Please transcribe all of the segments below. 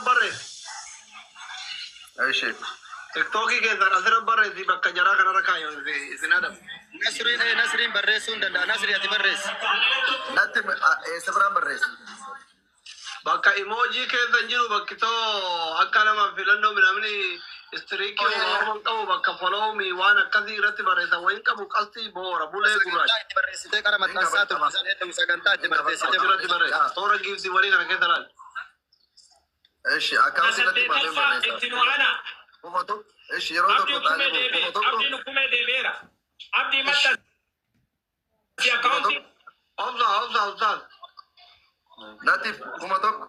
بريت اي شيء تكتوكي كذا أثر بريت دي بكا جرا كنا ركايو في سنادم نسرين بريسون دندا نسري أتبرس ناتي سبران بريس بكا إيموجي كذا نجيرو بكتو أكلا ما في لندن من أمني استريكي وهم كم بكا فلو مي وانا كثير بريت وين كم قصدي بورا بوله كوراج بريس تكرا متنسات ومسان هدم سكنتات بريس بريت تورا جيبسي ولي كنا كذا لان ايش اكاونت ناتي ما بين بريس اتنو أنا كوماتو ايش يرودو عبدي كوتالي نكومي دي بيرا عبدي متى في أكاونتي أفضل ناتي كوماتو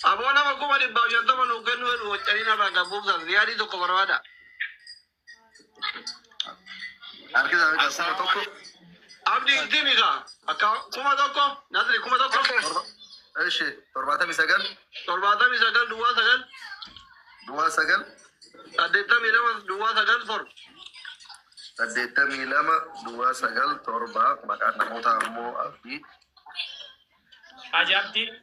أبونا ما كوما دي باوجان تما نوكنو وتشينا بقى بوكس زيادة تو كبروادا اركز كوماتو عبدي ديميغا أكا كوما دوكو نادري كوما دوكو ايش ترباتا مسجل ترباتا ميساقل دوا سجل أديتا ميلما دوا ساقل فور تديتا ميلما دوا سجل تربا مكان نموتا مو أبي أجابتي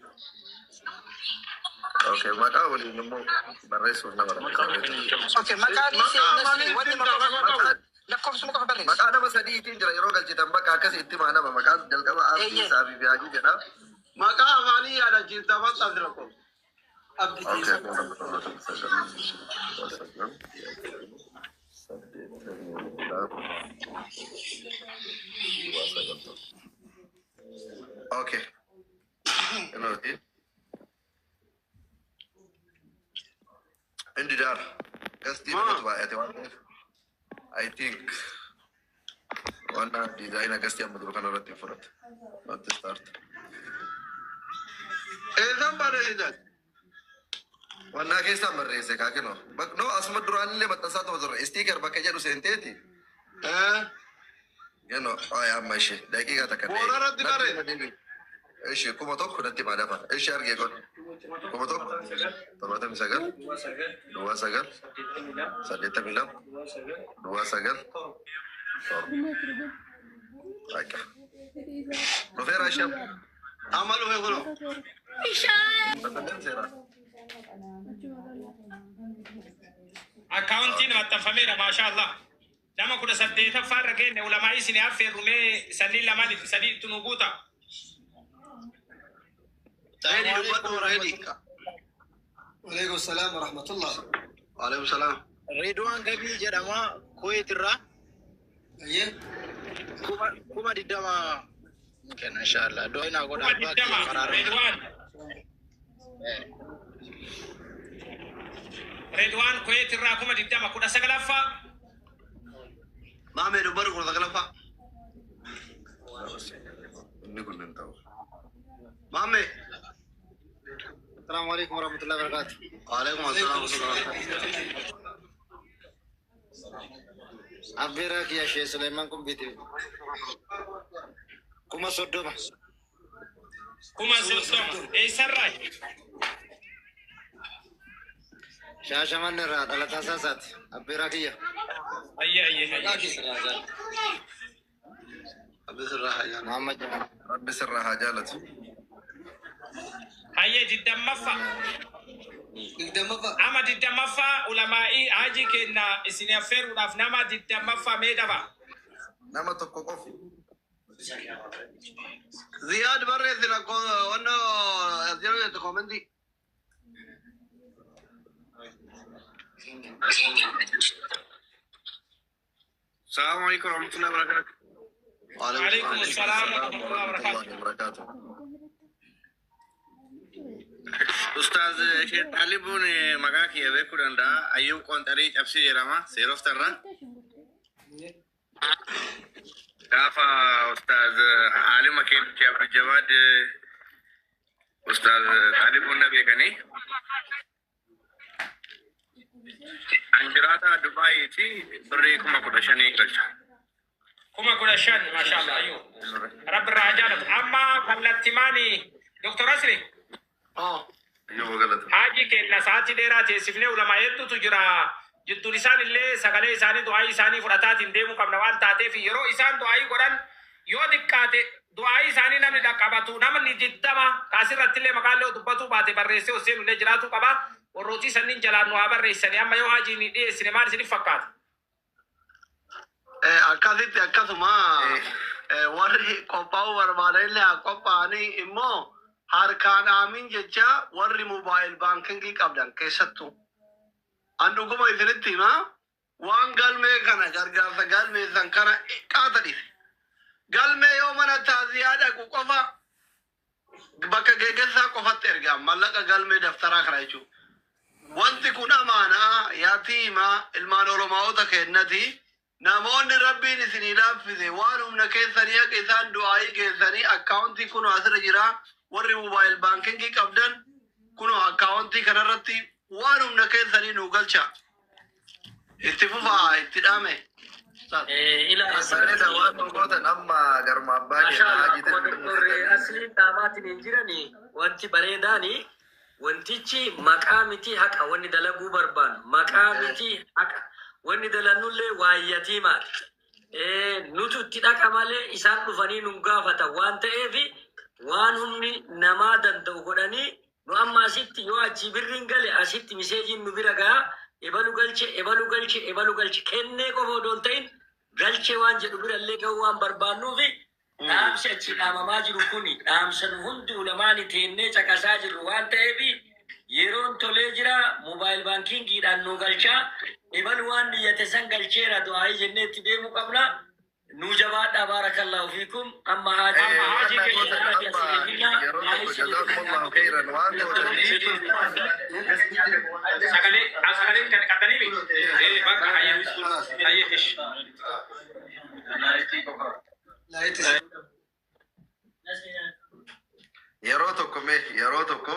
اوكي مكان ولي نمو بريس ولا اوكي مكان نسري ودي لكم سمكم بريس مكان ما سدي تنجر يروق الجدام بقى كاس اتمانا مكان جلقا ما أبي سابي بياجي جنا ما كان أفاني على جيتا ما تدركم اوكي اوكي عندي دار قصدي I think وانا ديزاين قصدي أمدرو كان رتي فرط not start إذا بريدات وانا كيسا مريسة كاكنو بك نو اسمد دران اللي متسات وزر استيكر بكجا سنتيتي ينو يا ماشي دقيقة تكلم بورا رد بريد ايش كوما توك نتي بعد ما ايش ارجع يقول كوما توك تبغى مسجل دوا سجل سديتا ميلام دوا سجل ايكا نوفير عشان عملوا يقولوا أكاونتين متفهمين ما شاء الله لما كنا سديتا فارقين علماء سني أفر رومي سنين لما سدي تنوبوتا ريدي لبطو ريدي وعليكم السلام ورحمة الله وعليكم السلام ريدوان قبل جدما كويت الرا ايه كوما دي دما ممكن ان شاء الله دوينا غدا ريدوان كويت الرا كوما دي دما كنا سقلفا ما ميدو برغو سقلفا نقول ننتظر مامي السلام عليكم ورحمة الله وبركاته وعليكم السلام ورحمة الله أبيرك يا شيخ سليمان كم بيتي كما صدوما كما سوسوم إيه سراي شاشة من نراد على تاساسات أبيرك يا أيه أبي سرها يا محمد جمال ربي سرها جالت أيه جدا مفا أما جدا مفا علماء أجي كنا إسنافر ونفنما جدا مفا ميدبا نما تكوكوف زياد بري ذي وانا زيادة تكومنتي السلام عليكم ورحمة الله وبركاته وعليكم السلام ورحمة الله وبركاته أستاذ شيخ طالبون مقاك يا بكرة دا أيوب كونتري أبسي جرامة سيروف ترى كافة أستاذ عالم كيف جاب الجواد أستاذ طالبون نبي كني أنجراتا دبي تي بريكم أقول شني كلشة كما كنا شان ما شاء الله أيوب رب الرجال أما فلتماني دكتور أسري أيوب غلط حاجي كنا ساعتي ديرا تسفني ولما يدو تجرا جدو لسان اللي سقلي ساني دعاء ساني فرطات انديمو قبل وان تاتي في يرو إسان دعاء قران يو دكاتي du'aayi isaanii namni dhaqqabatu namni jiddama kaasirratti illee maqaan lee dubbatu baate barreessee hoseenu illee jiraatu qaba warrooti sanniin jalaan nu haa barreessanii amma yoo haajiin dhiyeessine maal isinif fakkaata? Akkasitti akkasuma warri qophaa'uu barbaadan illee haa qophaa'anii immoo harkaan aamin jecha warri mobaayil baankingii qabdan keessattuu an dhuguma isinitti hima waan galmee kana gargaarsa galmeessan kana qaata dhiise. Galmee yoo mana taaziyaa dhaqu qofa bakka geggeessaa qofatti ergaa mallaqa galmee daftaraa kana jechuudha. Wanti kun amaanaa yaatiima ilmaan oromoota kennati namoonni rabbiin isinii laaffise waan humna keessanii akka isaan du'aayii keessanii akkaawuntii kun asirra jira warri mobaayil baankingii qabdan kun akkaawuntii kanarratti waan humna keessanii nu galcha. Itti fufaa itti dhaame. Asalida waan dhugootan amma garuma abbaa asli taamaatiin hin jirani wanti bareedaani wantichi maqaa miti haqa wanni dalaguu barbaadu maqaa miti haqa wanni dalannullee waayyati maali nutu itti dhaqa malee isaan dhufanii nu gaafata waan ta'eef waan humni namaa danda'u godhanii nu amma asitti yoo achi birriin gale asitti miseejiin nu bira ga'a ebalu galche kennee qofa odoon ta'in galche waan jedhu birallee ga'u waan barbaannuufi dhaamsi achi dhaamamaa jiru kuni dhaamsa nu hundi ulamaani teennee caqasaa jirru waan ta'eef yeroon tolee jira mobaayil baankingiidhaan nu galchaa ebalu waan niyyate san galcheera du'aayii jennee itti deemuu qabna nu jabaadhaa baarakallahu fiikum amma haajii sagalee kan qaddanii bakka hayyeesh yeroo tokko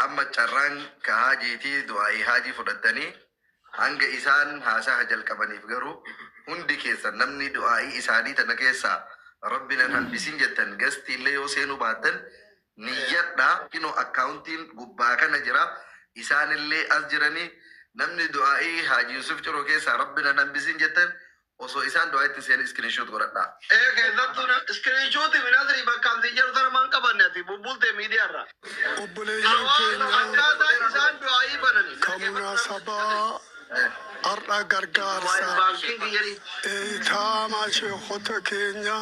amma carraan ka haajiitii du'aayii haajii fudhatanii hanga isaan haasaa jalqabaniif garuu hundi keessan namni du'aayii isaanii tana keessaa rabbina hambisin jettan gastiillee yoo seenuu baattan niyyadhaa kino akkaawuntiin gubbaa kana jira isaanillee as jiranii namni du'aayii haajii Yusuf Ciroo keessaa rabbina hambisin jettan osoo isaan du'aayitti seen iskiriinshoot godhadhaa. Keessattuu iskiriinshooti minasri bakka asii jiru sana maan qabanne ati bubbulte miidiyaarra. Obboleeyyan keenya akkaataa isaan du'aayii banani. kamunaasabaa har'a gargaarsa taamaa sheekota keenya